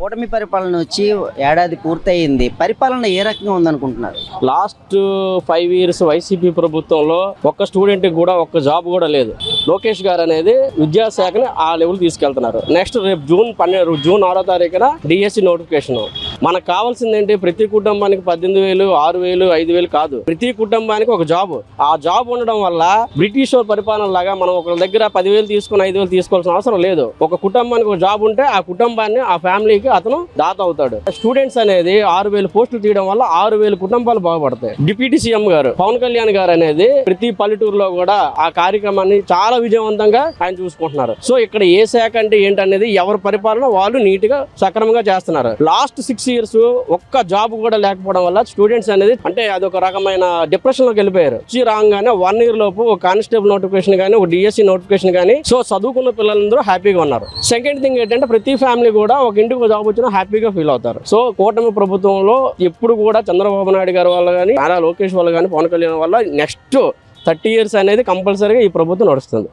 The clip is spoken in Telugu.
కూటమి పరిపాలన వచ్చి ఏడాది పూర్తయింది. పరిపాలన ఏ రకంగా ఉందనుకుంటున్నారు? లాస్ట్ 5 years వైసీపీ ప్రభుత్వంలో ఒక్క స్టూడెంట్ కూడా ఒక్క జాబ్ కూడా లేదు. లోకేష్ గారు అనేది విద్యాశాఖని ఆ లెవెల్ తీసుకెళ్తున్నారు. నెక్స్ట్ రేపు జూన్ 6వ తారీఖున డిఎస్సి నోటిఫికేషన్. మనకు కావాల్సింది ఏంటి? ప్రతి కుటుంబానికి 18,000, 6,000, 5,000 కాదు, ప్రతి కుటుంబానికి ఒక జాబ్. ఆ జాబ్ ఉండడం వల్ల బ్రిటిష్ పరిపాలన లాగా మనం ఒక దగ్గర 10,000 తీసుకుని 5,000 తీసుకోవాల్సిన అవసరం లేదు. ఒక కుటుంబానికి ఒక జాబ్ ఉంటే ఆ కుటుంబాన్ని, ఆ ఫ్యామిలీకి అతను దాత అవుతాడు. స్టూడెంట్స్ అనేది 6,000 పోస్టులు తీయడం వల్ల 6,000 కుటుంబాలు బాగుపడతాయి. డిప్యూటీ సీఎం గారు పవన్ కళ్యాణ్ గారు అనేది ప్రతి పల్లెటూరులో కూడా ఆ కార్యక్రమాన్ని చాలా విజయవంతంగా ఆయన చూసుకుంటున్నారు. సో ఇక్కడ ఏ శాఖ అంటే ఏంటనేది ఎవరి పరిపాలన వాళ్ళు నీట్ గా సక్రమంగా చేస్తున్నారు. లాస్ట్ 6 years ఒక్క జాబ్ కూడా లేకపోవడం వల్ల స్టూడెంట్స్ అనేది అంటే అదొక రకమైన డిప్రెషన్ లోకి వెళ్ళిపోయారు. రాగానే 1 year లోపు ఒక కానిస్టేబుల్ నోటిఫికేషన్ కానీ, ఒక డిఎస్సి నోటిఫికేషన్ కానీ, సో చదువుకున్న పిల్లలందరూ హ్యాపీగా ఉన్నారు. సెకండ్ థింగ్ ఏంటంటే ప్రతి ఫ్యామిలీ కూడా ఒక ఇంటికి జాబ్ వచ్చినా హ్యాపీగా ఫీల్ అవుతారు. సో కూటమి ప్రభుత్వంలో ఎప్పుడు కూడా చంద్రబాబు నాయుడు గారి వల్ల కానీ, నారా లోకేష్ వల్ల కానీ, పవన్ కళ్యాణ్ వల్ల నెక్స్ట్ 30 years అనేది కంపల్సరీగా ఈ ప్రభుత్వం నడుస్తుంది.